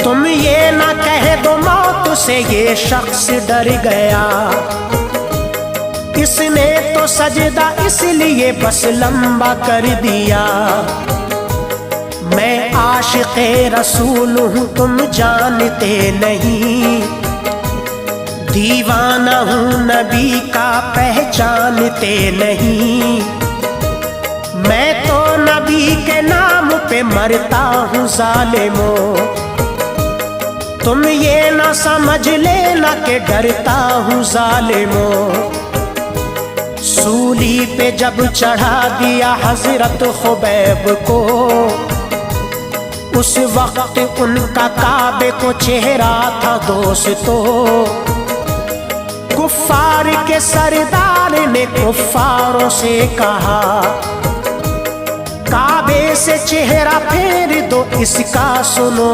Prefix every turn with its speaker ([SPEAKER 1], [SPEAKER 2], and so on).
[SPEAKER 1] तुम ये ना कह दो मौत से ये शख्स डर गया, इसने तो सजदा इसलिए बस लंबा कर दिया। मैं आशिक़े रसूल हूँ तुम जानते नहीं, दीवाना हूँ नबी का पहचानते नहीं। मैं तो नबी के नाम पे मरता हूँ ज़ालिमों, तुम ये ना समझ लेना कि डरता हूँ ज़ालिमों। सूली पे जब चढ़ा दिया हज़रत खुबैब को, उस वक्त उनका काबे को चेहरा था दोस्तों। कुफ्फार के सरदार ने कुफ्फारों से कहा, काबे से चेहरा फेर दो इसका सुनो।